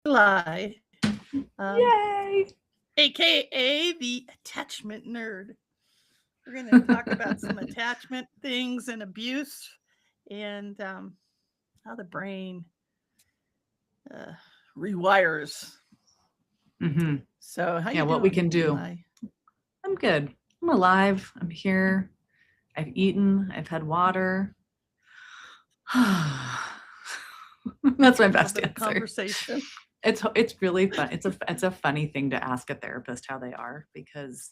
Eli, um, Yay! aka the attachment nerd. We're going to talk about some attachment things and abuse and how the brain uh, rewires. hmm So, how Yeah, you what we doing, can do. Eli? I'm good. I'm alive. I'm here. I've eaten. I've had water. That's my A little best bit of answer. conversation. It's really fun. It's a funny thing to ask a therapist how they are because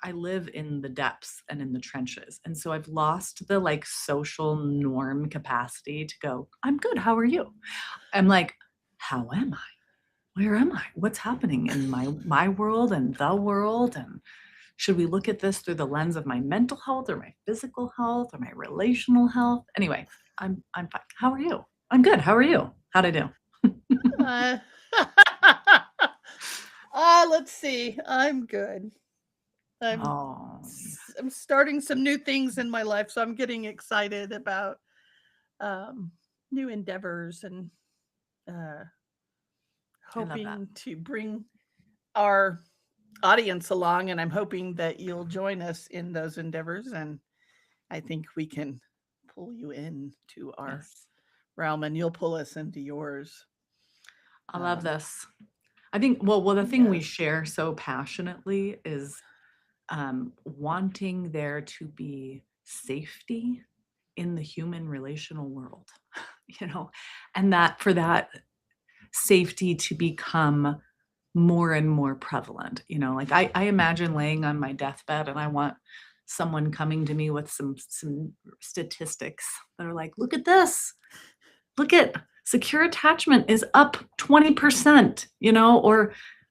I live in the depths and in the trenches. And so I've lost the like social norm capacity to go, I'm good. How are you? I'm like, how am I? Where am I? What's happening in my world and the world? And should we look at this through the lens of my mental health or my physical health or my relational health? Anyway, I'm fine. How are you? I'm good. How are you? How'd I do? Uh, let's see. I'm good. I'm Oh, I'm starting some new things in my life, so I'm getting excited about um, new endeavors and uh, I love that. hoping to bring our audience along. And I'm hoping that you'll join us in those endeavors. And I think we can pull you into our Yes. realm, and you'll pull us into yours. I love Um, this. I think well the thing we yes. share so passionately is wanting there to be safety in the human relational world, you know, and that for that safety to become more and more prevalent. You know, like I imagine laying on my deathbed and I want someone coming to me with some statistics that are like, look at this. Look at secure attachment is up 20%, you know,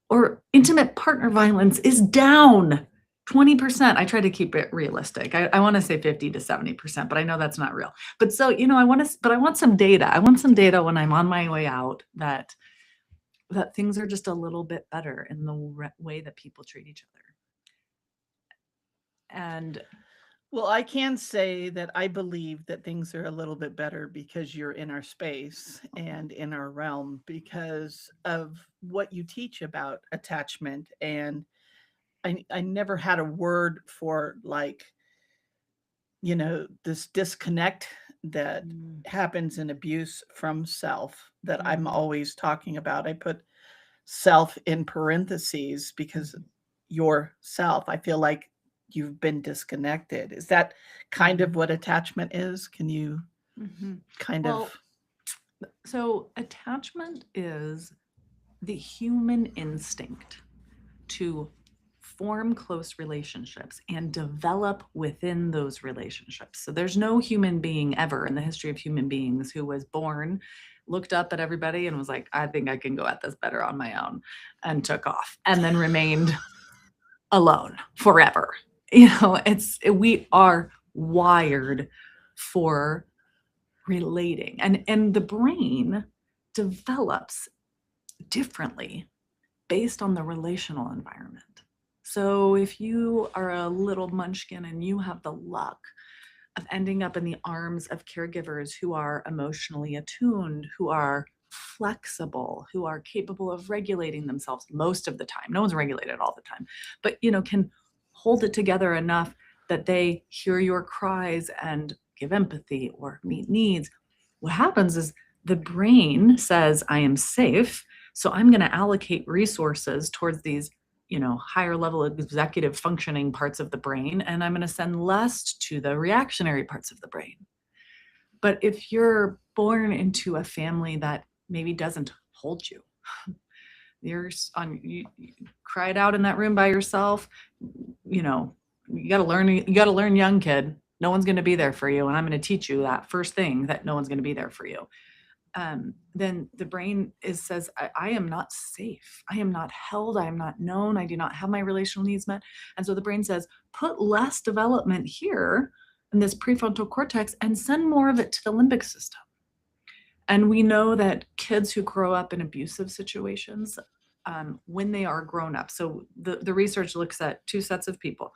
or intimate partner violence is down 20%. I try to keep it realistic. I want to say 50 to 70%, but I know that's not real. But so, you know, but I want some data. I want some data when I'm on my way out that things are just a little bit better in the way that people treat each other. And Well, I can say that I believe that things are a little bit better because you're in our space and in our realm because of what you teach about attachment. And I never had a word for like, this disconnect that mm, happens in abuse from self that I'm mm, always talking about. I put self in parentheses because mhm, yourself, I feel like you've been disconnected. Is that kind mhm, of what attachment is? Can you mhm. kind of Well, so attachment is the human instinct to form close relationships and develop within those relationships. So there's no human being ever in the history of human beings who was born, looked up at everybody and was like, I think I can go at this better on my own, and took off and then remained alone forever. You know, we are wired for relating, and the brain develops differently based on the relational environment. So if you are a little munchkin and you have the luck of ending up in the arms of caregivers who are emotionally attuned, who are flexible, who are capable of regulating themselves most of the time. No one's regulated all the time, but you know, can hold it together enough that they hear your cries and give empathy or meet needs. What happens is the brain says, I am safe, so I'm going to allocate resources towards these, you know, higher level executive functioning parts of the brain, and I'm going to send less to the reactionary parts of the brain. But if you're born into a family that maybe doesn't hold you, you're on you cried out in that room by yourself, you know, you got to learn, young kid, no one's going to be there for you, and I'm going to teach you that first thing, that no one's going to be there for you. Then the brain says, I am not safe. I am not held. I am not known. I do not have my relational needs met. And so the brain says, put less development here in this prefrontal cortex and send more of it to the limbic system. And we know that kids who grow up in abusive situations, when they are grown up, so the research looks at two sets of people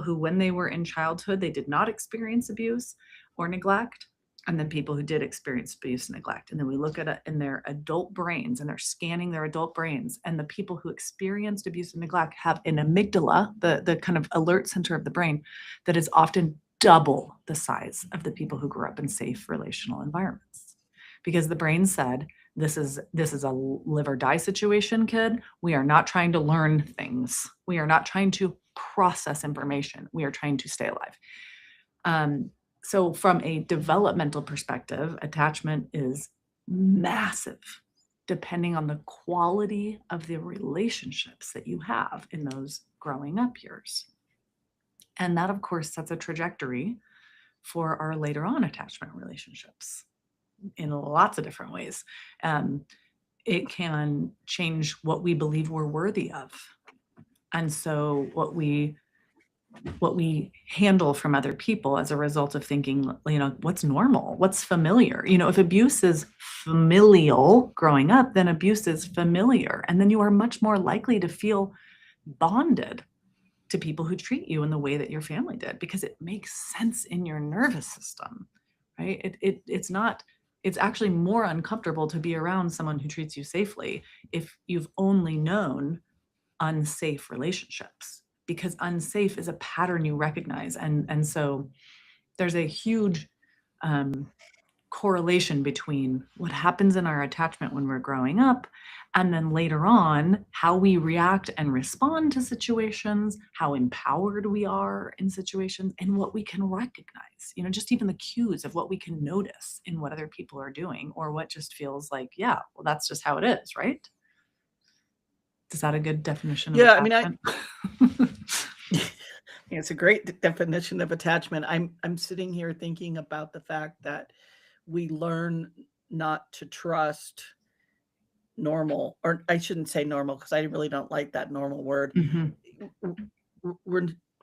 who, when they were in childhood, they did not experience abuse or neglect, and then people who did experience abuse and neglect. And then we look at it in their adult brains, and they're scanning their adult brains. And the people who experienced abuse and neglect have an amygdala, the kind of alert center of the brain, that is often double the size of the people who grew up in safe relational environments. Because the brain said, this is a live or die situation, kid. We are not trying to learn things. We are not trying to process information. We are trying to stay alive. So from a developmental perspective, attachment is massive, depending on the quality of the relationships that you have in those growing up years. And that, of course, sets a trajectory for our later on attachment relationships in lots of different ways. It can change what we believe we're worthy of. And so what we handle from other people as a result of thinking, what's normal, what's familiar. If abuse is familial growing up, then abuse is familiar. And then you are much more likely to feel bonded to people who treat you in the way that your family did, because it makes sense in your nervous system, right? It's actually more uncomfortable to be around someone who treats you safely if you've only known unsafe relationships, because unsafe is a pattern you recognize. And so there's a huge correlation between what happens in our attachment when we're growing up, and then later on, how we react and respond to situations, how empowered we are in situations, and what we can recognize, just even the cues of what we can notice in what other people are doing, or what just feels like, yeah, well, that's just how it is, right? Is that a good definition of attachment? It's a great definition of attachment. I'm sitting here thinking about the fact that we learn not to trust normal, or I shouldn't say normal, because I really don't like that normal word.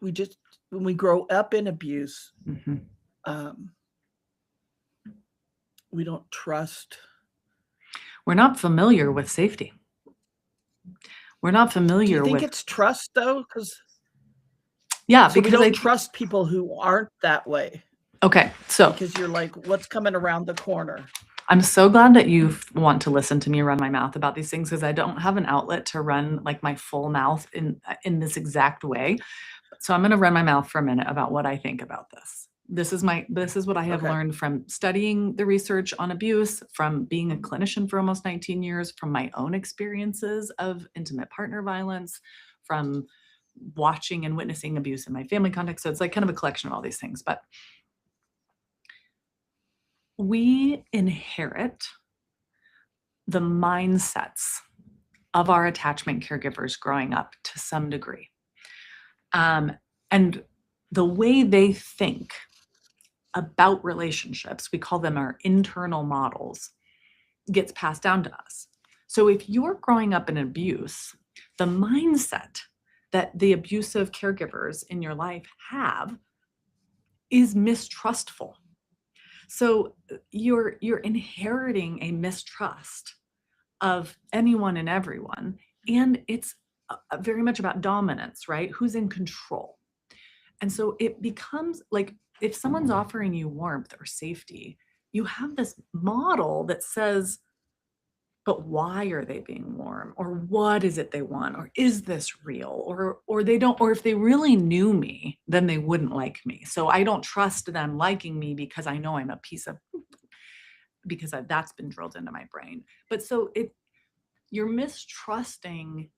We just, when we grow up in abuse, we don't trust. We're not familiar with safety. We're not familiar with. Do you think it's trust though? Yeah, so because we don't trust people who aren't that way. Okay, so because you're like, what's coming around the corner? I'm so glad that you want to listen to me run my mouth about these things, because I don't have an outlet to run like my full mouth in this exact way. So I'm going to run my mouth for a minute about what I think about this. This is what I have learned from studying the research on abuse, from being a clinician for almost 19 years, from my own experiences of intimate partner violence, from watching and witnessing abuse in my family context. So it's like kind of a collection of all these things. But we inherit the mindsets of our attachment caregivers growing up to some degree. And the way they think about relationships, we call them our internal models, gets passed down to us. So if you're growing up in abuse, the mindset that the abusive caregivers in your life have is mistrustful. So you're inheriting a mistrust of anyone and everyone, and it's very much about dominance, right? Who's in control? And so it becomes like, if someone's offering you warmth or safety, you have this model that says, but why are they being warm? Or what is it they want? Or is this real? Or they don't, or if they really knew me, then they wouldn't like me. So I don't trust them liking me because I know I'm a piece of, because that's been drilled into my brain. But so you're mistrusting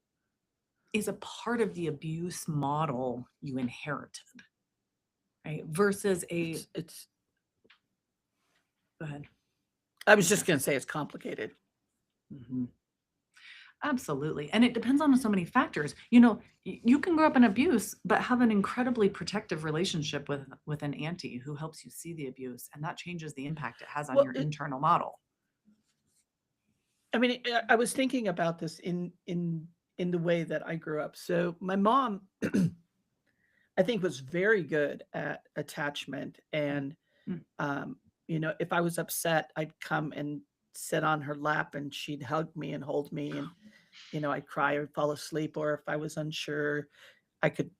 is a part of the abuse model you inherited, right? Versus it's go ahead. I was just going to say it's complicated. Mm-hmm. Absolutely. And it depends on so many factors. You can grow up in abuse, but have an incredibly protective relationship with an auntie who helps you see the abuse, and that changes the impact it has on your internal model. I mean, I was thinking about this in the way that I grew up. So my mom, I think, was very good at attachment. And, if I was upset, I'd come and sit on her lap and she'd hug me and hold me. And, I'd cry or fall asleep. Or if I was unsure, I could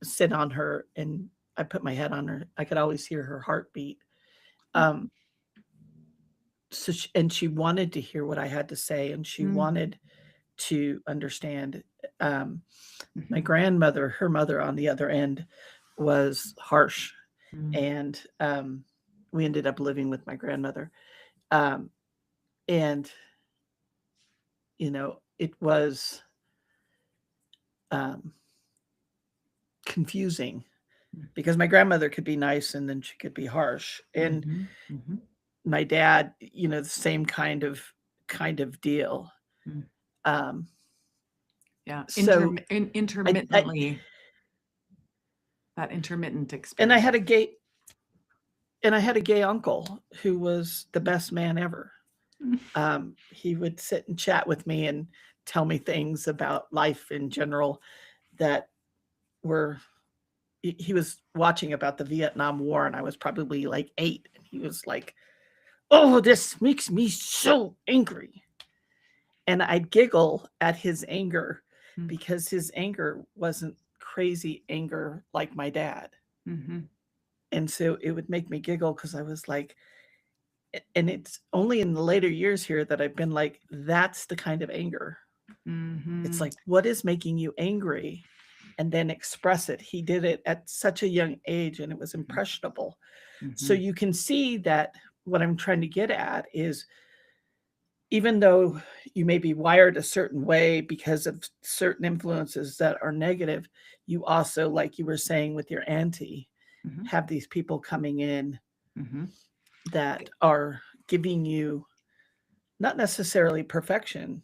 sit on her and I put my head on her. I could always hear her heartbeat. so and she wanted to hear what I had to say, and she Mm, wanted to understand. My mhm, grandmother, her mother on the other end, was harsh, mm, and we ended up living with my grandmother. Um, and it was um, confusing mm, because my grandmother could be nice and then she could be harsh, and mhm, mhm, my dad, the same kind of deal. mm. Um, Yeah, so I intermittently, that intermittent and I experience. had a gay and I had a gay uncle who was the best man ever. Mm, He would sit and chat with me and tell me things about life in general that were he was watching about the Vietnam War, and I was probably like 8, and he was like, "Oh, this makes me so angry." And I'd giggle at his anger mm, because his anger wasn't crazy anger like my dad. mhm, And so it would make me giggle because I was like, and it's only in the later years here that I've been like, that's the kind of anger. It's mhm, like, what is making you angry? And then express it. He did it at such a young age and it was mhm, impressionable. So mhm, you can see that what I'm trying to get at is even though you may be wired a certain way because of certain influences that are negative, you also, like you were saying with your auntie, mhm, have these people coming in mhm. that are giving you not necessarily perfection,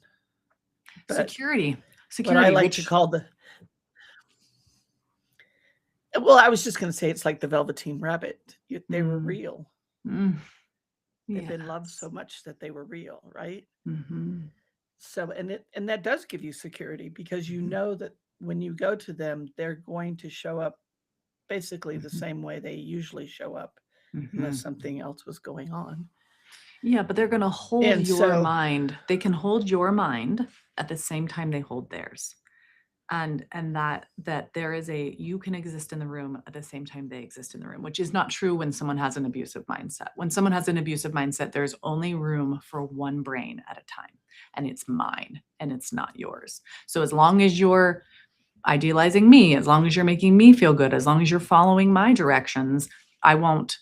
but Security, what I security, like to which call well, I was just going to say it's like the Velveteen Rabbit. They were mm, real. mm, They've been loved so yes. much that they were real, right? Mhm, So, and that does give you security because you mhm, know that when you go to them, they're going to show up basically the mhm, same way they usually show up, unless mhm. something else was going on. Yeah, but they're gonna hold And your so, mind. They can hold your mind at the same time they hold theirs. And that there is a you can exist in the room at the same time they exist in the room, which is not true when someone has an abusive mindset. When someone has an abusive mindset, there's only room for one brain at a time, and it's mine and it's not yours. So as long as you're idealizing me, as long as you're making me feel good, as long as you're following my directions, I won't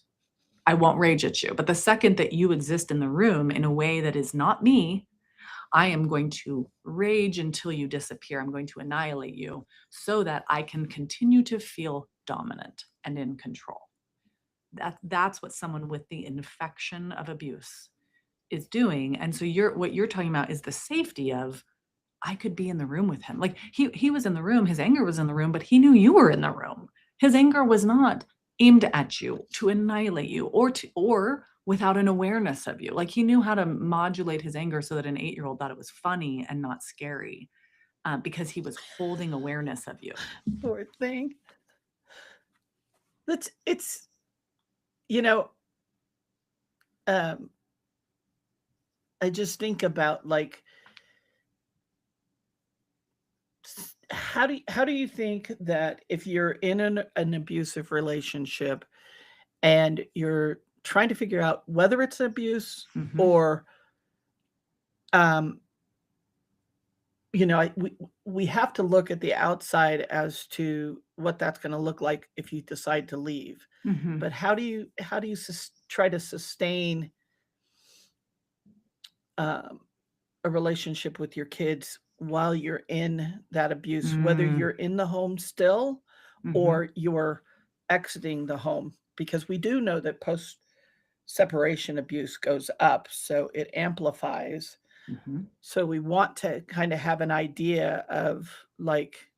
I won't rage at you. But the second that you exist in the room in a way that is not me, I am going to rage until you disappear. I'm going to annihilate you so that I can continue to feel dominant and in control. That's what someone with the infection of abuse is doing. And so what you're talking about is the safety of I could be in the room with him. Like he was in the room, his anger was in the room, but he knew you were in the room. His anger was not aimed at you to annihilate you or without an awareness of you. Like he knew how to modulate his anger so that an 8-year-old thought it was funny and not scary because he was holding awareness of you. poor thing. It's you know, um, I just think about like how do you think that if you're in an abusive relationship and you're trying to figure out whether it's abuse Mhm. or um we have to look at the outside as to what that's going to look like if you decide to leave, Mhm. but how do you try to sustain um, a relationship with your kids while you're in that abuse, whether Mm. you're in the home still Mhm. or you're exiting the home, because we do know that post separation abuse goes up, so it amplifies. Mhm. So we want to kind of have an idea of like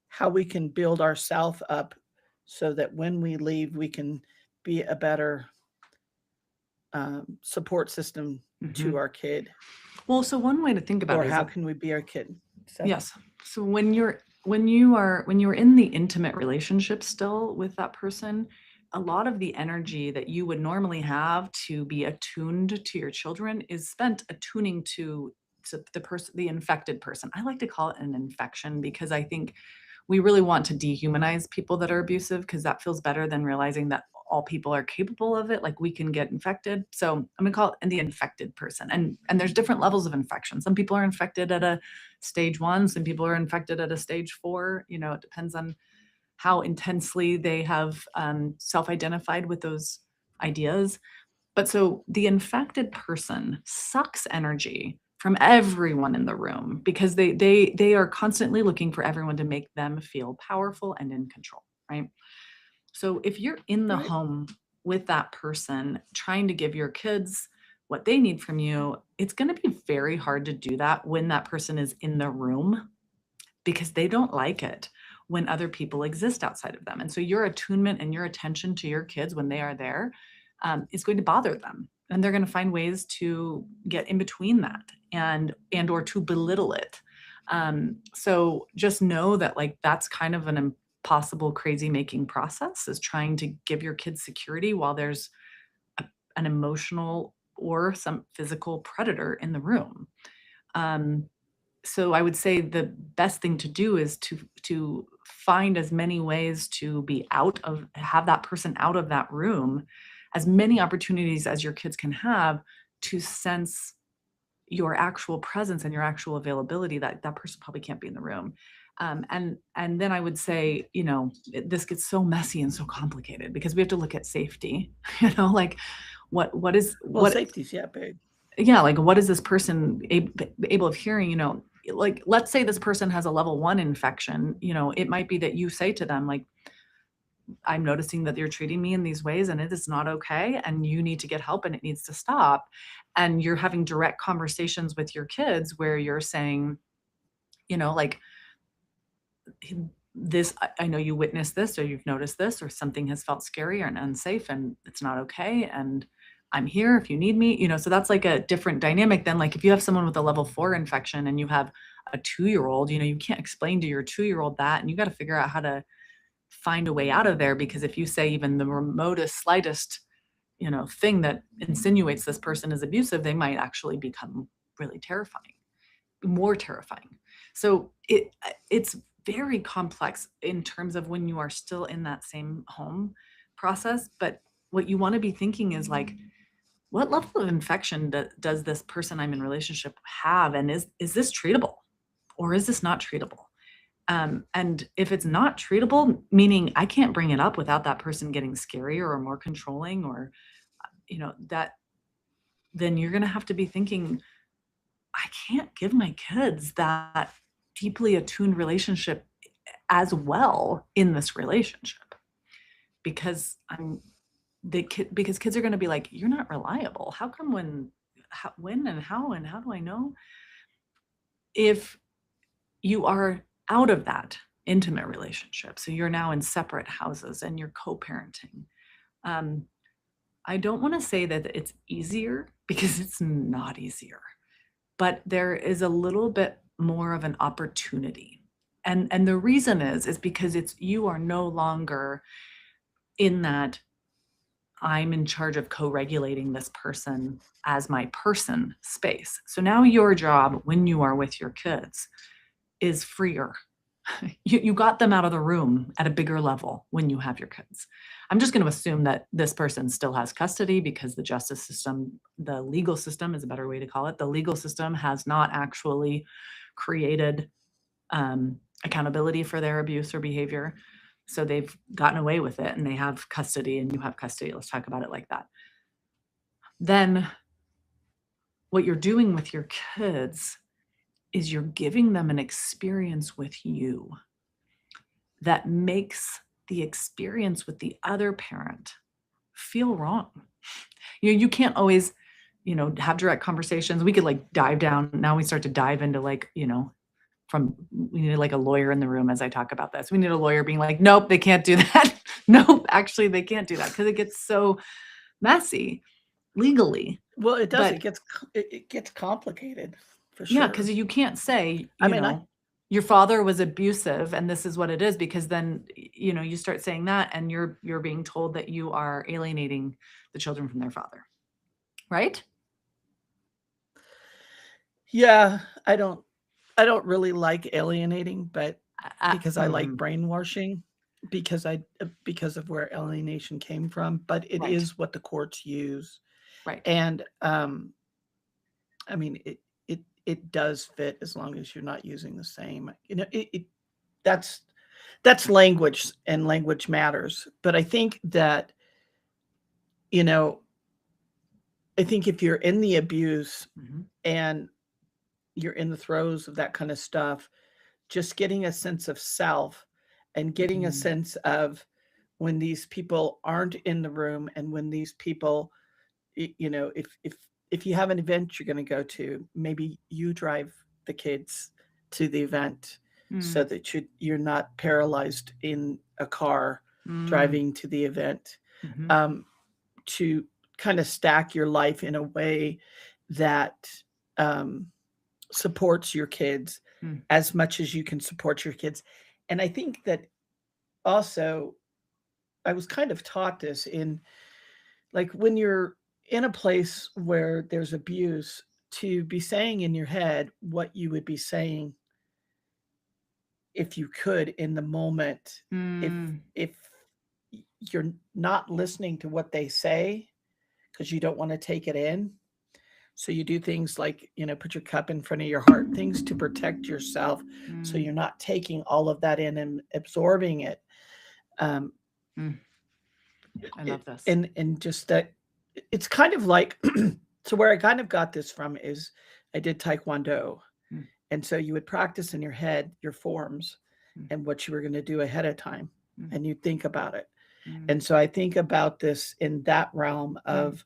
how we can build ourselves up so that when we leave, we can be a better support system to Mhm. our kid, Well, so one way to think about or it is how can we be our kid? So, yes. So when you're in the intimate relationship still with that person, a lot of the energy that you would normally have to be attuned to your children is spent attuning to the infected person. I like to call it an infection because I think we really want to dehumanize people that are abusive because that feels better than realizing that all people are capable of it. Like we can get infected. So I'm gonna call it the infected person. And there's different levels of infection. Some people are infected at a stage 1, some people are infected at a stage 4. You know, it depends on how intensely they have self-identified with those ideas. But so the infected person sucks energy from everyone in the room because they are constantly looking for everyone to make them feel powerful and in control, right? So if you're in the Right. home with that person trying to give your kids what they need from you, it's going to be very hard to do that when that person is in the room because they don't like it when other people exist outside of them. And so your attunement and your attention to your kids when they are there is going to bother them. And they're going to find ways to get in between that and or to belittle it. So just know that like that's kind of an impossible crazy making process, is trying to give your kids security while there's an emotional or some physical predator in the room. So I would say the best thing to do is to find as many ways to have that person out of that room, as many opportunities as your kids can have to sense your actual presence and your actual availability, that that person probably can't be in the room. And then I would say, you know, this gets so messy and so complicated because we have to look at safety. You know, like what is Well, what safety's, yeah, big. yeah, like what is this person able of hearing? You know, like let's say this person has a level 1 infection. You know, it might be that you say to them like, I'm noticing that you're treating me in these ways and it is not okay and you need to get help and it needs to stop. And you're having direct conversations with your kids where you're saying, you know, like this, I know you witnessed this or you've noticed this or something has felt scary and unsafe and it's not okay. And I'm here if you need me, you know, so that's like a different dynamic than like if you have someone with a level 4 infection and you have a 2-year-old, you know, you can't explain to your 2-year-old that, and you got to figure out how to find a way out of there. Because if you say even the remotest, slightest, you know, thing that insinuates this person is abusive, they might actually become really terrifying, more terrifying. So it's very complex in terms of when you are still in that same home process. But what you want to be thinking is like, what level of infection does this person I'm in relationship have? And is this treatable or is this not treatable? And if it's not treatable, meaning I can't bring it up without that person getting scarier or more controlling or, you know, that, then you're going to have to be thinking, I can't give my kids that deeply attuned relationship as well in this relationship because because kids are going to be like, you're not reliable. How come when and how do I know? If you are out of that intimate relationship, so you're now in separate houses and you're co-parenting, I don't want to say that it's easier because it's not easier, but there is a little bit more of an opportunity. And the reason is because you are no longer in that I'm in charge of co-regulating this person as my person space. So now your job when you are with your kids is freer. You got them out of the room at a bigger level when you have your kids. I'm just going to assume that this person still has custody because the justice system, the legal system is a better way to call it. The legal system has not actually created accountability for their abuse or behavior. So they've gotten away with it and they have custody and you have custody. Let's talk about it like that. Then what you're doing with your kids is you're giving them an experience with you that makes the experience with the other parent feel wrong. You know, you can't always, you know, have direct conversations. We could like dive down. Now we start to dive into like, you know, we need like a lawyer in the room as I talk about this. We need a lawyer being like, nope, they can't do that. Nope, actually they can't do that because it gets so messy legally. Well, it does. But It gets complicated for yeah, sure. because you can't say, I you mean, know, your father was abusive and this is what it is, because then, you know, you start saying that and you're being told that you are alienating the children from their father. Right? yeah, I don't really like alienating, but because I like Mhm. brainwashing, because of where alienation came from, but it Right, is what the courts use. right. And, I mean, it does fit as long as you're not using the same, that's that's language, and language matters. But I think that, you know, I think if you're in the abuse Mhm, and you're in the throes of that kind of stuff, just getting a sense of self and getting a mhm, sense of when these people aren't in the room, and when these people, if you have an event you're going to go to, maybe you drive the kids to the event so mm, that you're not paralyzed in a car mm, driving to the event, mhm, um, to kind of stack your life in a way that, um, supports your kids mm, as much as you can support your kids. And I think that also, I was kind of taught this in, like, when you're in a place where there's abuse, to be saying in your head what you would be saying if you could in the moment. If mm, if you're not listening to what they say because you don't want to take it in, so you do things like, put your cup in front of your heart, things to protect yourself, so mm, you're not taking all of that in and absorbing it. Um, mm. I it love this. and just that, it's kind of like, so where I kind of got this from is I did taekwondo, Mm, and so you would practice in your head your forms mm, and what you were going to do ahead of time, mm, and you think about it. mm, And so I think about this in that realm mm. of,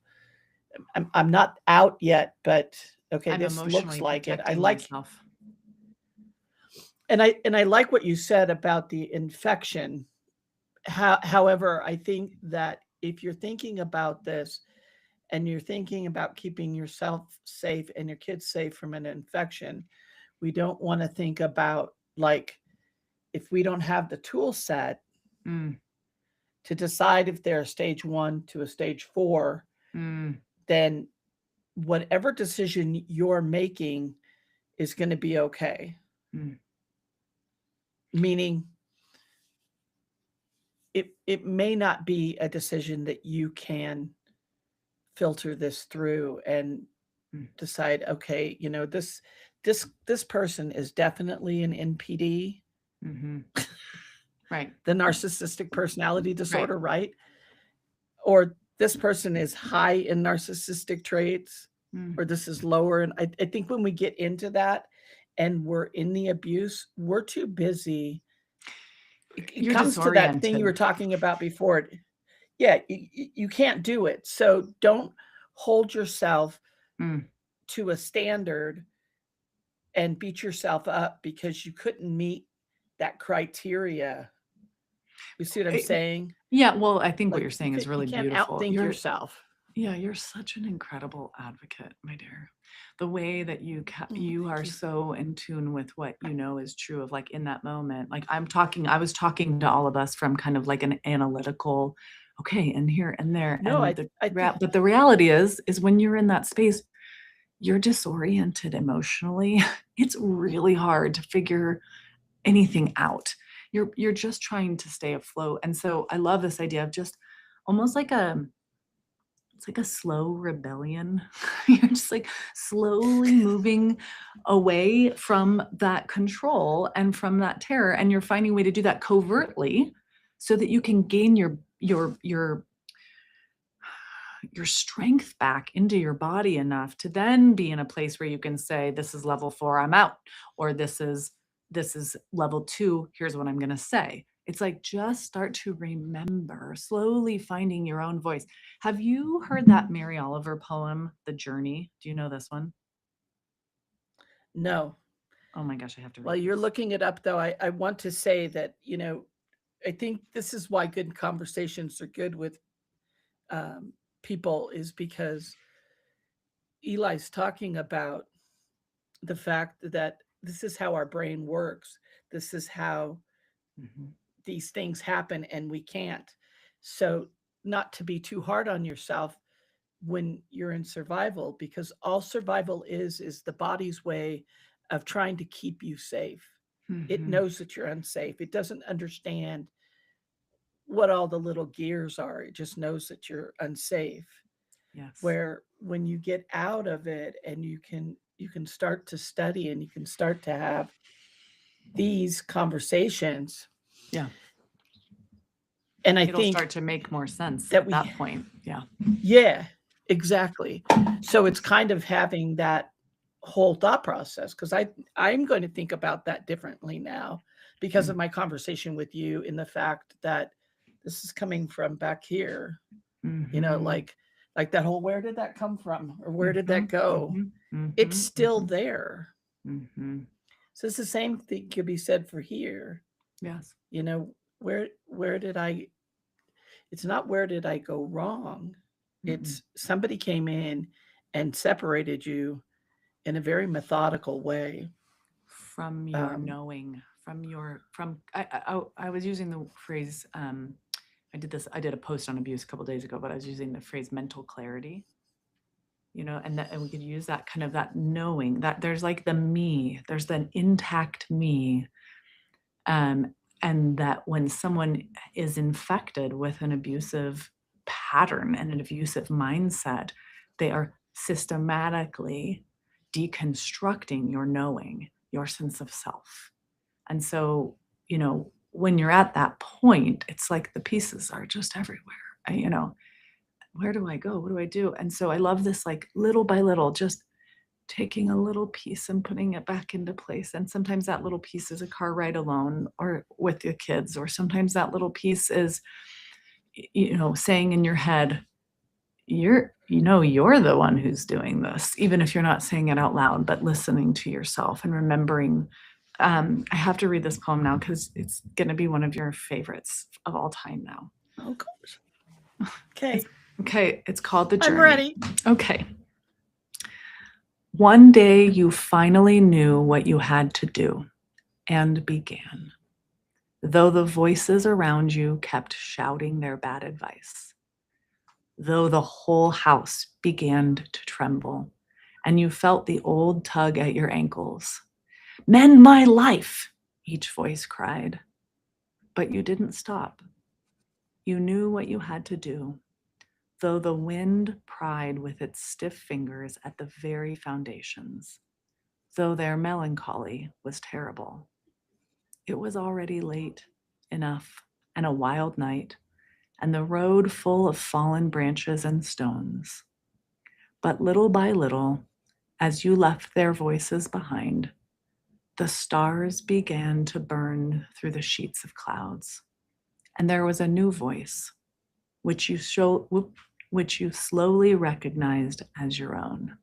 I'm not out yet, but okay, I'm this looks emotionally like it. I protecting like, myself. and I like what you said about the infection. However, I think that if you're thinking about this and you're thinking about keeping yourself safe and your kids safe from an infection, we don't want to think about, like, if we don't have the tool set Mm, to decide if they're a stage 1 to a stage 4, mm, then whatever decision you're making is going to be okay. mm. Meaning, it may not be a decision that you can filter this through and Mm, decide, okay, this person is definitely an NPD, mhm. Right, the narcissistic personality right. disorder, right? Or this person is high in narcissistic traits, Mm. or this is lower. And I think when we get into that and we're in the abuse, we're too busy. It You're comes to that thing you were disoriented. talking about before. Yeah, you can't do it. So don't hold yourself Mm. to a standard and beat yourself up because you couldn't meet that criteria. You see what I'm Eh, saying? yeah, well, I think what Like, you're saying is you really can't beautiful. outthink yourself. Yeah, you're such an incredible advocate, my dear. The way that Oh, you thank are you. so in tune with what you know is true of, like, in that moment. Like, I was talking to all of us from kind of like an analytical, "Okay, and here and there," No, and I think but the reality is when you're in that space, you're disoriented emotionally. It's really hard to figure anything out. You're just trying to stay afloat, and so I love this idea of just almost like a it's like a slow rebellion. You're just, like, slowly moving away from that control and from that terror, and you're finding a way to do that covertly so that you can gain your strength back into your body enough to then be in a place where you can say, "This is level 4, I'm out," or this is level 2, here's what I'm gonna say. It's like, just start to remember, slowly finding your own voice. Have you heard that Mary Oliver poem, "The Journey"? Do you know this one? no. Oh my gosh, I have to While read you're this. looking it up, though, I want to say that, I think this is why good conversations are good with, um, people, is because Eli's talking about the fact that this is how our brain works. This is how Mhm. these things happen, and we can't. So, not to be too hard on yourself when you're in survival, because all survival is the body's way of trying to keep you safe. It Mhm. knows that you're unsafe. It doesn't understand what all the little gears are. It just knows that you're unsafe. Yes. Where when you get out of it and you can start to study and you can start to have these conversations. Yeah. And I It'll think start to make more sense that at we that point. Yeah. yeah, exactly. So it's kind of having that whole thought process because I'm going to think about that differently now because Mm. of my conversation with you in the fact that this is coming from back here, Mhm. like that whole where did that come from or where did that Mhm. go? Mhm. It's Mhm. still Mhm. there. Mhm. So it's the same thing could be said for here. Yes. You know, where did I it's not where did I go wrong? Mm-mm. It's somebody came in and separated you in a very methodical way. From your Um, knowing, from your from I was using the phrase I did a post on abuse a couple days ago, but I was using the phrase mental clarity, and that and we could use that kind of that knowing that there's like the me, there's an intact me. Um, and that when someone is infected with an abusive pattern and an abusive mindset, they are systematically deconstructing your knowing, your sense of self. And so, when you're at that point, it's like the pieces are just everywhere. Where do I go? What do I do? And so I love this, like, little by little, just taking a little piece and putting it back into place. And sometimes that little piece is a car ride alone or with your kids, or sometimes that little piece is, saying in your head, you're the one who's doing this, even if you're not saying it out loud, but listening to yourself and remembering. I have to read this poem now because it's going to be one of your favorites of all time now. oh gosh. It's Okay. okay. It's called The I'm Journey. ready. Okay. One day you finally knew what you had to do and began, though the voices around you kept shouting their bad advice, though the whole house began to tremble, and you felt the old tug at your ankles. Mend my life, each voice cried. But you didn't stop. You knew what you had to do, though the wind pried with its stiff fingers at the very foundations, though their melancholy was terrible. It was already late enough and a wild night, and the road full of fallen branches and stones. But little by little, as you left their voices behind, the stars began to burn through the sheets of clouds, and there was a new voice, which you slowly recognized as your own.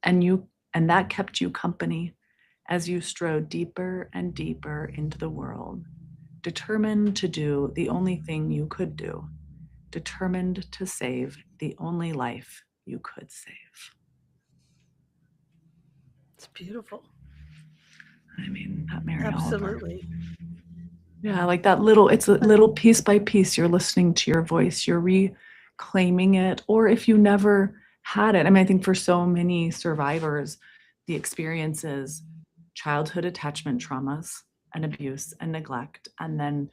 And that kept you company as you strode deeper and deeper into the world, determined to do the only thing you could do, determined to save the only life you could save. It's beautiful. I mean, that Mary Oliver. Absolutely. Yeah, like that little, it's a little piece by piece. You're listening to your voice, you're reclaiming it. Or if you never had it, I mean, I think for so many survivors, the experience is childhood attachment traumas and abuse and neglect, and then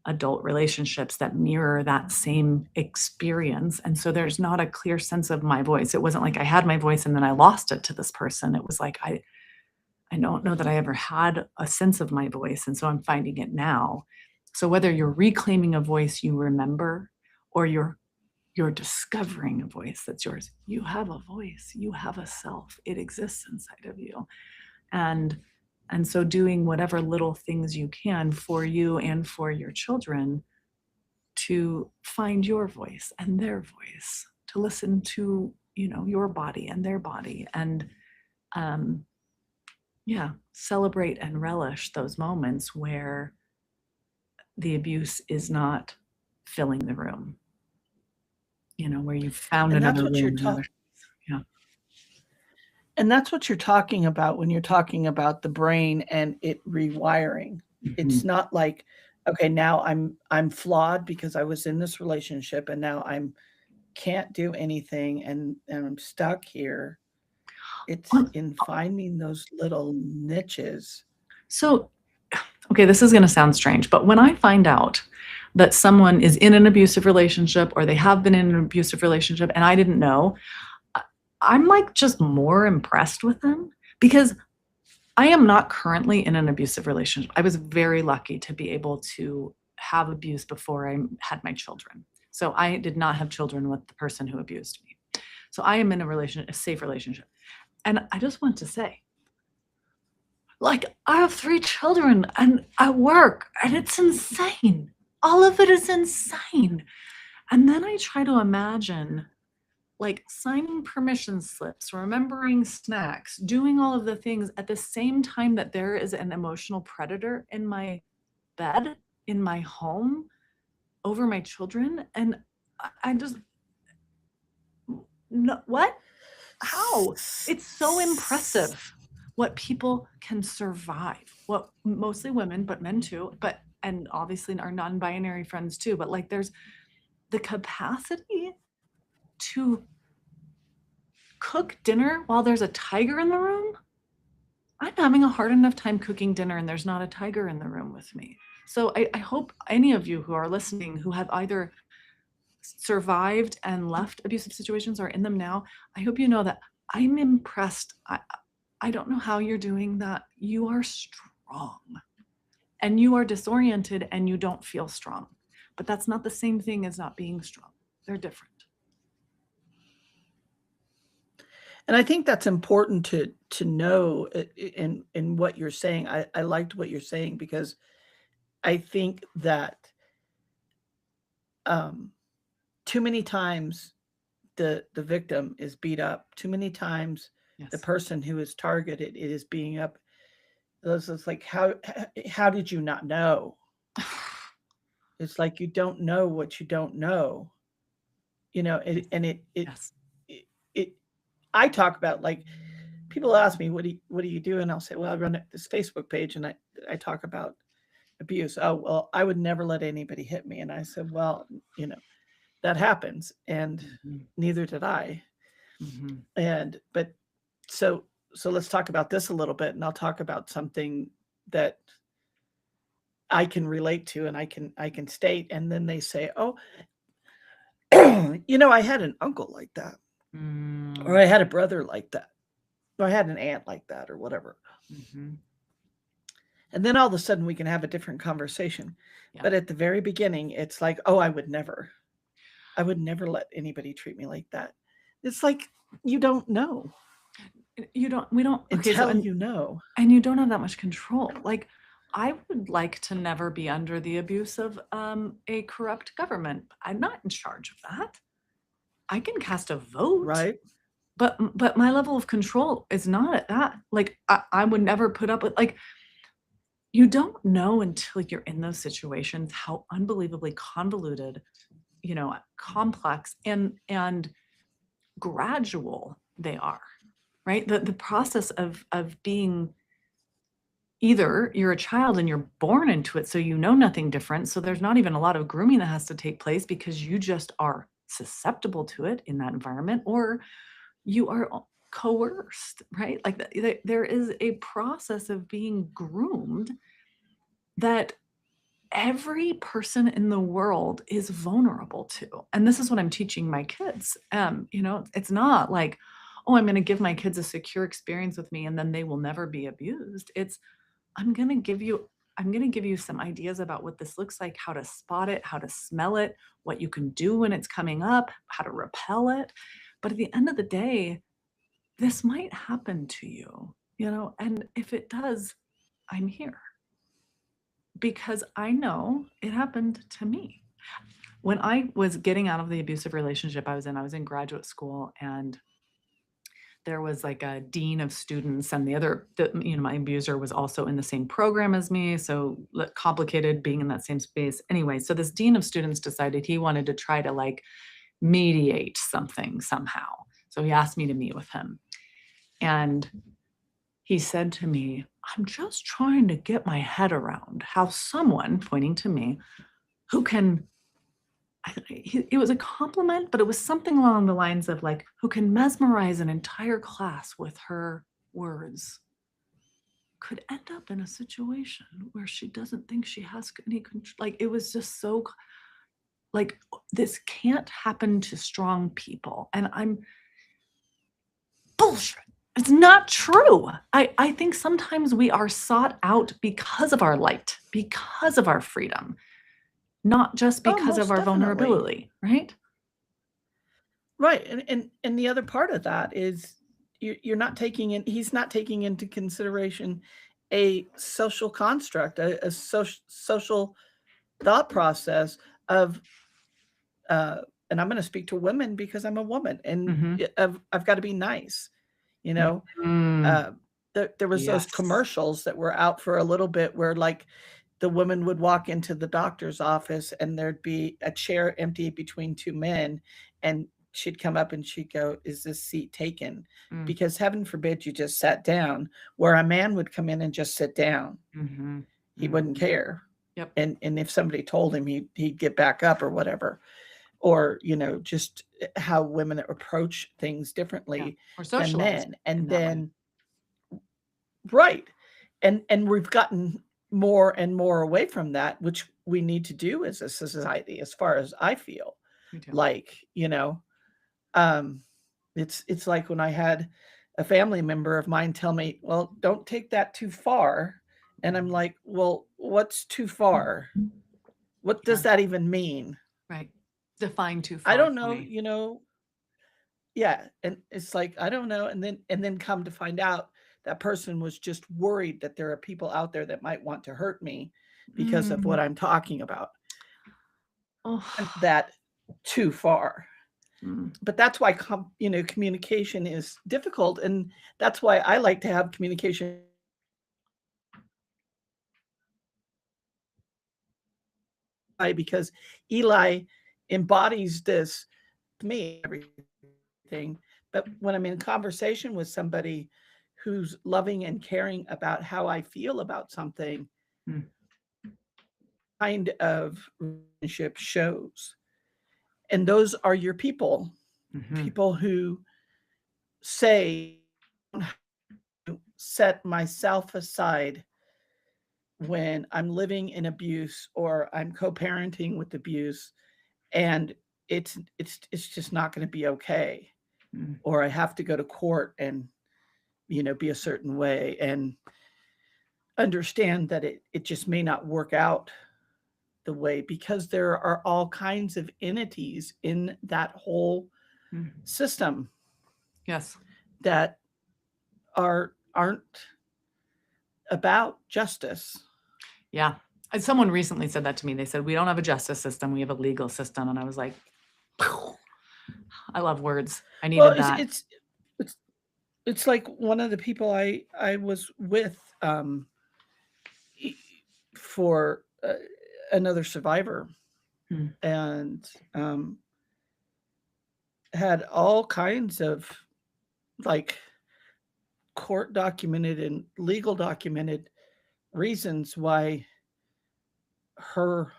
adult relationships that mirror that same experience. And so there's not a clear sense of my voice. It wasn't like I had my voice and then I lost it to this person. It was like I don't know that I ever had a sense of my voice, and so I'm finding it now. So whether you're reclaiming a voice you remember or you're discovering a voice that's yours, you have a voice, you have a self. It exists inside of you. And and so doing whatever little things you can for you and for your children to find your voice and their voice, to listen to, your body and their body, and um, yeah, celebrate and relish those moments where the abuse is not filling the room, where you've found And that's another what you're room, talking. yeah. And that's what you're talking about when you're talking about the brain and it rewiring. Mhm. It's not like, okay, now I'm flawed because I was in this relationship and now I'm can't do anything and I'm stuck here. It's Well, in finding those little niches. So okay, this is going to sound strange, but when I find out that someone is in an abusive relationship or they have been in an abusive relationship and I didn't know, I- I'm like just more impressed with them because I am not currently in an abusive relationship. I was very lucky to be able to have abuse before I had my children. So I did not have children with the person who abused me. So I am in a safe relationship. And I just want to say, like, I have 3 children and I work and it's insane. All of it is insane. And then I try to imagine like signing permission slips, remembering snacks, doing all of the things at the same time that there is an emotional predator in my bed, in my home, over my children. And I just, no, what? How? It's so impressive what people can survive. What mostly women, but men too, but and obviously our non-binary friends too, but like there's the capacity to cook dinner while there's a tiger in the room. I'm having a hard enough time cooking dinner and there's not a tiger in the room with me. So I hope any of you who are listening who have either survived and left abusive situations or in them now, I hope you know that I'm impressed. I don't know how you're doing that. You are strong and you are disoriented and you don't feel strong. But that's not the same thing as not being strong. They're different. And I think that's important to know in what you're saying. I liked what you're saying because I think that um, too many times the victim is beat up. Too many times the Yes. person who is targeted is being up. It's like how did you not know? It's like you don't know what you don't know. And Yes. it I talk about like people ask me what do you do, and I'll say, well, I run this Facebook page and I talk about abuse. Oh, well, I would never let anybody hit me, and I said, well, that happens, and Mhm. neither did I. Mhm. And but so let's talk about this a little bit, and I'll talk about something that I can relate to and I can state, and then they say, oh, I had an uncle like that, or Mm. I had a brother like that, or I had an aunt like that, or whatever. Mhm. And then all of a sudden we can have a different conversation. Yeah. But at the very beginning, it's like, oh, I would never let anybody treat me like that. It's like you don't know We don't, okay, so, until you know. and you don't have that much control. Like, I would like to never be under the abuse of a corrupt government. I'm not in charge of that. I can cast a vote, Right? but my level of control is not at that. Like, I would never put up with, like, you don't know until you're in those situations how unbelievably convoluted, complex and gradual they are, right? The process of being, either you're a child and you're born into it, so you know nothing different, so there's not even a lot of grooming that has to take place because you just are susceptible to it in that environment, or you are coerced, right? Like there is a process of being groomed that every person in the world is vulnerable to. And this is what I'm teaching my kids. It's not like, oh, I'm going to give my kids a secure experience with me and then they will never be abused. It's, I'm going to give you I'm going to give you some ideas about what this looks like, how to spot it, how to smell it, what you can do when it's coming up, how to repel it. But at the end of the day, this might happen to you, and if it does, I'm here because I know it happened to me. When I was getting out of the abusive relationship I was in graduate school, and there was like a dean of students, and my abuser was also in the same program as me. So complicated being in that same space. Anyway, so this dean of students decided he wanted to try to like mediate something somehow. So he asked me to meet with him. And he said to me, I'm just trying to get my head around how someone, pointing to me, who can, it was a compliment, but it was something along the lines of like, who can mesmerize an entire class with her words, could end up in a situation where she doesn't think she has any control. Like, it was just so like, this can't happen to strong people. And I'm bullshit. It's not true. I think sometimes we are sought out because of our light, because of our freedom, not just Oh, because of most our definitely. vulnerability, right? Right. And the other part of that is you're not taking in he's not taking into consideration a social construct, a social thought process of and I'm going to speak to women because I'm a woman and Mhm. I've got to be nice, you know. Mm, Uh, there was those yes. commercials that were out for a little bit where like the woman would walk into the doctor's office and there'd be a chair empty between two men and she'd come up and she'd go, "Is this seat taken?" Mm, Because heaven forbid you just sat down, where a man would come in and just sit down. mhm, He wouldn't mhm. care. Yep. And if somebody told him, he'd get back up or whatever. Or, just how women approach things Yeah. differently We're than socialized men. in And that way. then right. And we've gotten more and more away from that, which we need to do as a society, as far as I feel. Me too. Like, um, it's like when I had a family member of mine tell me, "Well, don't take that too far." And I'm like, "Well, what's too far? What Yeah, does that even mean?" right. Define too I far don't for know, me. yeah, and it's like, I don't know, and then come to find out that person was just worried that there are people out there that might want to hurt me because of Mm. what I'm talking about, and Oh. that too far. Mm. But that's why communication is difficult, and that's why I like to have communication because Eli embodies this to me, everything. But when I'm in conversation with somebody who's loving and caring about how I feel about something, Mm. kind of relationship shows. And those are your people, Mhm. people who say, set myself aside when I'm living in abuse or I'm co-parenting with abuse and it's just not going to be okay, Mm. or I have to go to court and be a certain way and understand that it just may not work out the way, because there are all kinds of entities in that whole Mm. system Yes. that aren't about justice. Yeah. Someone recently said that to me. They said, "We don't have a justice system, we have a legal system." And I was like, I love words. I Well, needed that. it's it's like one of the people I was with e- for another survivor, Mm. and had all kinds of like court documented and legal documented reasons why her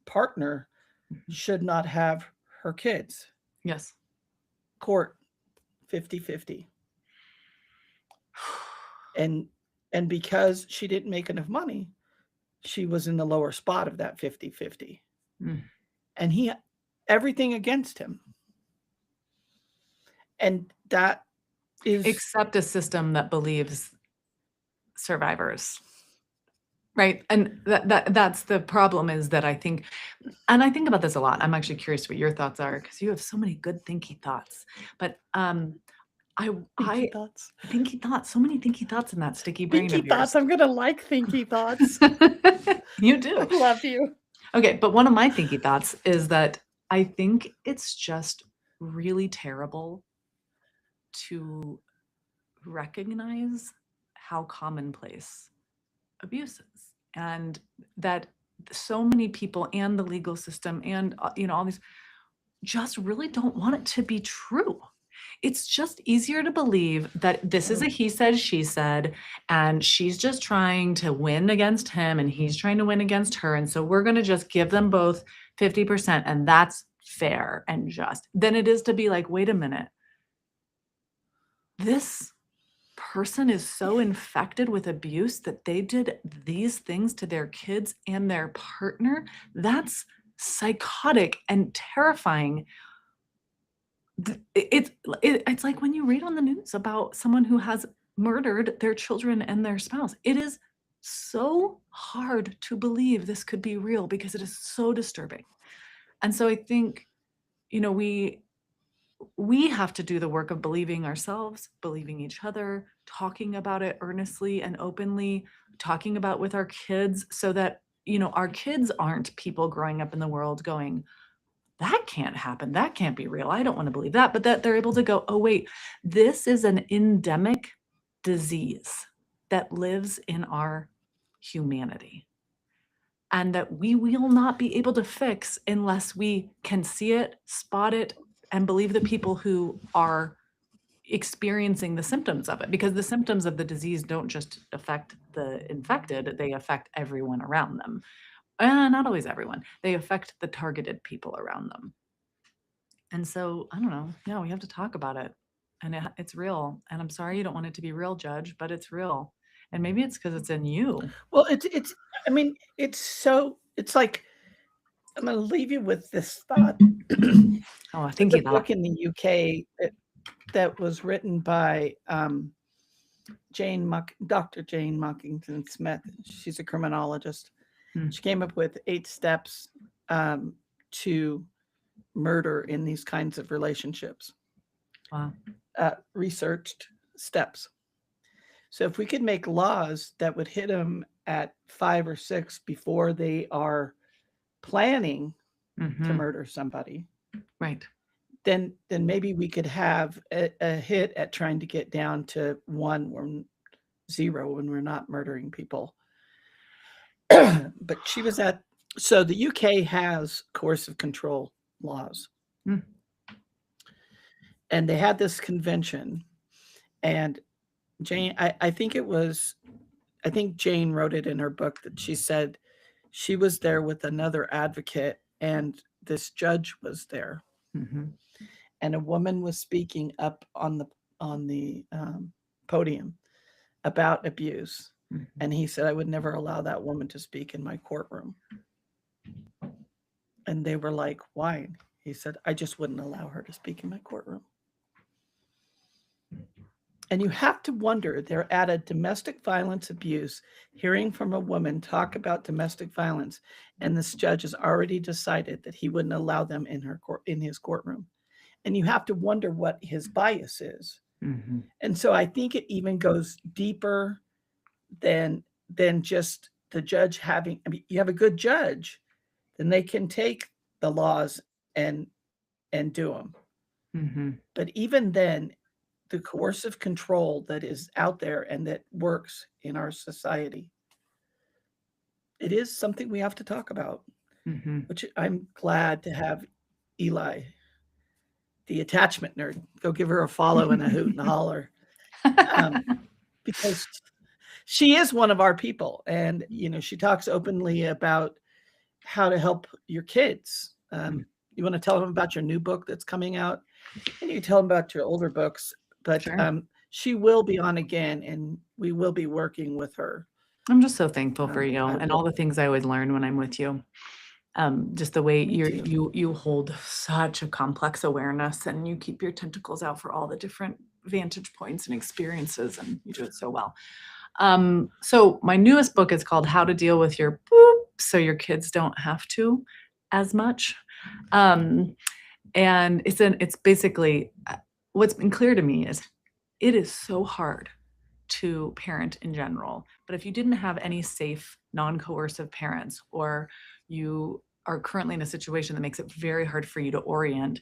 partner Mhm. should not have her kids. Yes. Court 50-50. And because she didn't make enough money, she was in the lower spot of that 50-50. Mm. And he everything against him. And that is Accept a system that believes survivors. Right. And that's the problem, is that I think, and I think about this a lot. I'm actually curious what your thoughts are, because you have so many good thinky thoughts. But thinky I thoughts. thinky thoughts, so many thinky thoughts in that sticky brain Thinky of thoughts. yours. I'm gonna like thinky thoughts. You I do. love you. Okay, but one of my thinky thoughts is that I think it's just really terrible to recognize how commonplace abuse is, and that so many people and the legal system and all these just really don't want it to be true. It's just easier to believe that this is a he said, she said, and she's just trying to win against him and he's trying to win against her. And so we're going to just give them both 50% and that's fair and just, than it is to be like, wait a minute, this person is so infected with abuse that they did these things to their kids and their partner, that's psychotic and terrifying. It's like when you read on the news about someone who has murdered their children and their spouse. It is so hard to believe this could be real because it is so disturbing. And so I think, you know, we have to do the work of believing ourselves, believing each other, talking about it earnestly and openly, talking about with our kids so that, you know, our kids aren't people growing up in the world going, that can't happen. That can't be real. I don't want to believe that. But that they're able to go, oh, wait, this is an endemic disease that lives in our humanity and that we will not be able to fix unless we can see it, spot it, and believe the people who are experiencing the symptoms of it, because the symptoms of the disease don't just affect the infected, they affect everyone around them. Not always everyone. They affect the targeted people around them. And so, I don't know. Yeah, we have to talk about it. And it's real. And I'm sorry you don't want it to be real, Judge, but it's real. And maybe it's because it's in you. Well, I mean, it's like, I'm going to leave you with this thought. Oh, There's thank a you. book in the UK that was written by Dr. Jane Mockington Smith. She's a criminologist. She came up with 8 steps to murder in these kinds of relationships. Wow. Researched steps. So if we could make laws that would hit them at 5 or 6 before they are planning to murder somebody, right, then maybe we could have a hit at trying to get down to 1 or 0 when we're not murdering people. But she was at, so the UK has coercive control laws. And they had this convention, and Jane, I think Jane wrote it in her book that she said she was there with another advocate and this judge was there. And a woman was speaking up on the podium about abuse. And he said, I would never allow that woman to speak in my courtroom. And they were like, why? He said, I just wouldn't allow her to speak in my courtroom. And you have to wonder, they're at a domestic violence abuse, hearing from a woman talk about domestic violence, and this judge has already decided that he wouldn't allow them in his courtroom. And you have to wonder what his bias is. And so I think it even goes deeper than just the judge having, I mean, you have a good judge, then they can take the laws and do them. But even then, the coercive control that is out there and that works in our society, it is something we have to talk about, which I'm glad to have Eli, the attachment nerd, go give her a follow and a hoot and a holler, because she is one of our people. And, you know, she talks openly about how to help your kids. You want to tell them about your new book that's coming out, and you tell them about your older books. But sure. She will be on again, and we will be working with her. I'm just so thankful for you and all the things I always learn when I'm with you. Just the way you hold such a complex awareness, and you keep your tentacles out for all the different vantage points and experiences, and you do it so well. So my newest book is called How to Deal with Your Boop So Your Kids Don't Have to as much. And it's basically, what's been clear to me is it is so hard to parent in general. But if you didn't have any safe, non-coercive parents, or you are currently in a situation that makes it very hard for you to orient,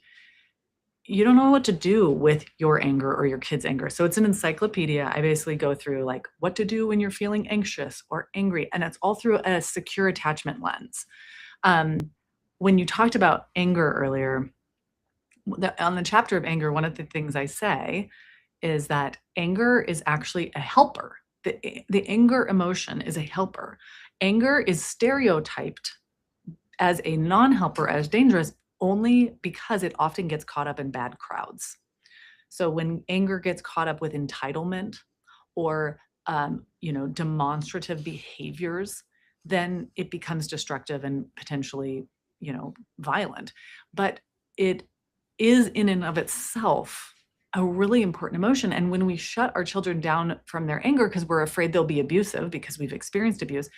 you don't know what to do with your anger or your kid's anger. So it's an encyclopedia. I basically go through like what to do when you're feeling anxious or angry. And it's all through a secure attachment lens. When you talked about anger earlier, on the chapter of anger, one of the things I say is that anger is actually a helper. The anger emotion is a helper. Anger is stereotyped as a non-helper, as dangerous, only because it often gets caught up in bad crowds. So when anger gets caught up with entitlement or demonstrative behaviors, then it becomes destructive and potentially, violent. But it is in and of itself a really important emotion. And when we shut our children down from their anger because we're afraid they'll be abusive because we've experienced abuse,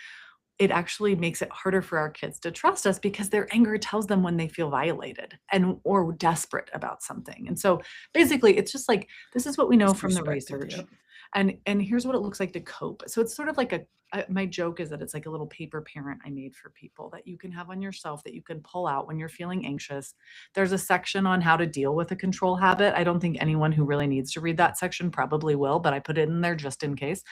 it actually makes it harder for our kids to trust us because their anger tells them when they feel violated and or desperate about something. And so basically it's just like, this is what we know from the Disrespected, research. yeah. And here's what it looks like to cope. So it's sort of like my joke is that it's like a little paper parent I made for people that you can have on yourself that you can pull out when you're feeling anxious. There's a section on how to deal with a control habit. I don't think anyone who really needs to read that section probably will, but I put it in there just in case.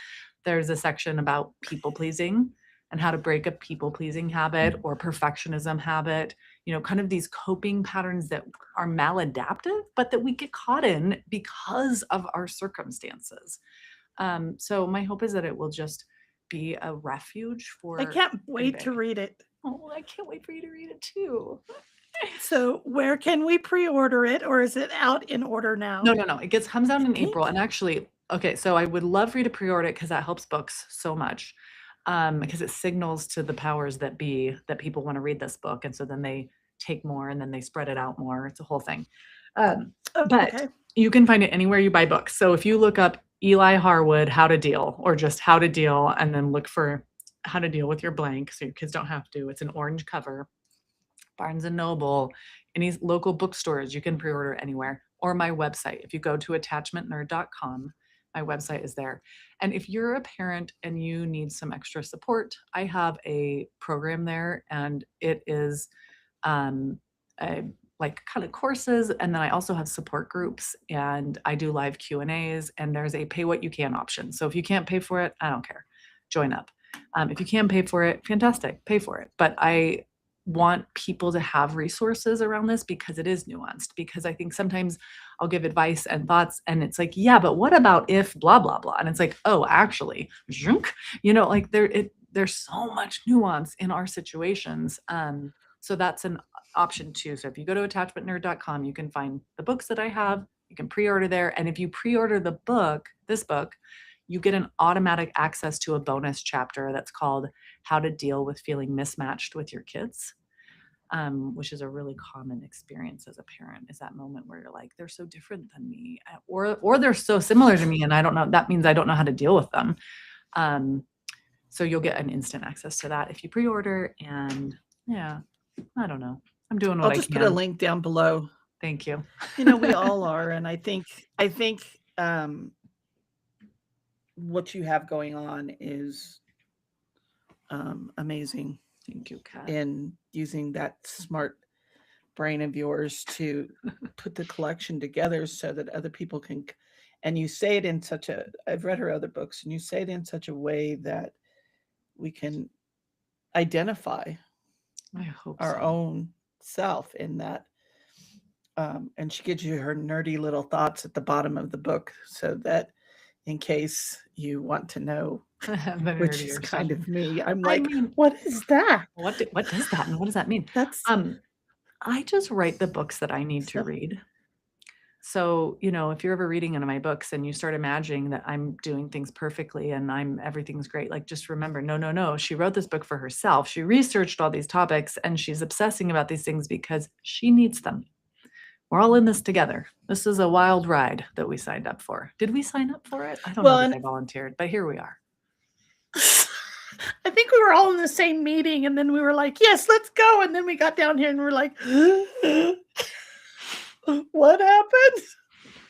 There's a section about people pleasing and how to break a people pleasing habit or perfectionism habit, kind of these coping patterns that are maladaptive, but that we get caught in because of our circumstances. So my hope is that it will just be a refuge for. I can't wait to Vic. read it. Oh, I can't wait for you to read it too. So where can we pre-order it, or is it out in order now? No. It comes out in think- April. And actually, okay, so I would love for you to pre-order it because that helps books so much. Because it signals to the powers that be that people want to read this book. And so then they take more and then they spread it out more. It's a whole thing. But Okay. you can find it anywhere you buy books. So if you look up Eli Harwood, How to Deal, or just How to Deal, and then look for How to Deal with Your Blank, so your kids don't have to. It's an orange cover. Barnes and Noble, any local bookstores, you can pre-order anywhere. Or my website. If you go to attachmentnerd.com, my website is there. And if you're a parent and you need some extra support, I have a program there, and it is like kind of courses. And then I also have support groups, and I do live Q&As, and there's a pay what you can option. So if you can't pay for it, I don't care. Join up. If you can pay for it, fantastic, pay for it. But I want people to have resources around this because it is nuanced. Because I think sometimes I'll give advice and thoughts and it's like, yeah, but what about if blah, blah, blah. And it's like, oh, actually, like there's so much nuance in our situations. So that's an option too. So if you go to attachmentnerd.com, you can find the books that I have, you can pre-order there. And if you pre-order this book, you get an automatic access to a bonus chapter that's called How to Deal with Feeling Mismatched with Your Kids, which is a really common experience as a parent, is that moment where you're like, they're so different than me, or they're so similar to me, and I don't know, that means I don't know how to deal with them. So you'll get an instant access to that if you pre-order, and yeah, I don't know. I'm doing what I can. I'll just put a link down below. Thank you. We all are, and I think what you have going on is amazing. Thank you, Kat. In using that smart brain of yours to put the collection together so that other people can, and you say it in I've read her other books, and you say it in such a way that we can identify I hope our own self in that. And she gives you her nerdy little thoughts at the bottom of the book so that in case you want to know, which is kind of me. I'm like, what is that? What does that and what does that mean? That's I just write the books that I need to read. So, if you're ever reading into my books and you start imagining that I'm doing things perfectly and everything's great, like just remember, no. She wrote this book for herself. She researched all these topics and she's obsessing about these things because she needs them. We're all in this together. This is a wild ride that we signed up for. Did we sign up for it? I don't know if I volunteered, but here we are. I think we were all in the same meeting, and then we were like, yes, let's go. And then we got down here and we're like, what happened?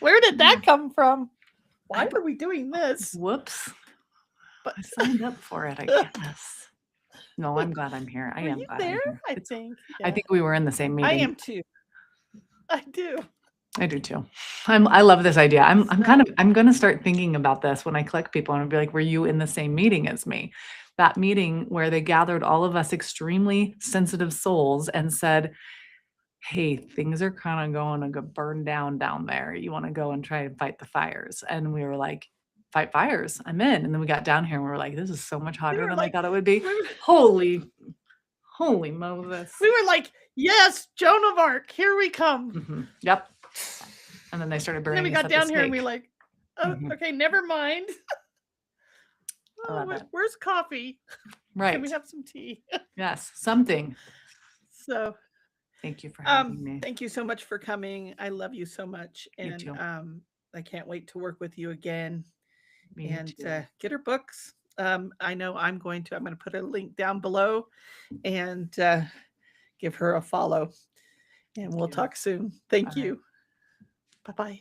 Where did that come from? Why are we doing this? Whoops. But I signed up for it, I guess. No, I'm glad I'm here. I am glad there? I'm here. I think. I think we were in the same meeting. I am too. I do. I do too. I love this idea. I'm going to start thinking about this when I collect people, and I'll be like, were you in the same meeting as me? That meeting where they gathered all of us extremely sensitive souls and said, hey, things are kind of going to go burn down there. You want to go and try and fight the fires? And we were like, fight fires, I'm in. And then we got down here and we were like, this is so much hotter than I thought it would be. Holy Moses. We were like, yes, Joan of Arc, here we come. Mm-hmm. Yep. And then they started burning. And then we got down here and we like, oh, okay, never mind. I Oh, love it. where's coffee? Can we Right. have some tea? Yes. Something. So, Thank you for having me. thank you so much for coming. I love you so much, You and too. I can't wait to work with you again Me and too. get her books. I know I'm going to put a link down below and give her a follow, and Thank we'll you. talk soon. Thank All right. you. Bye bye.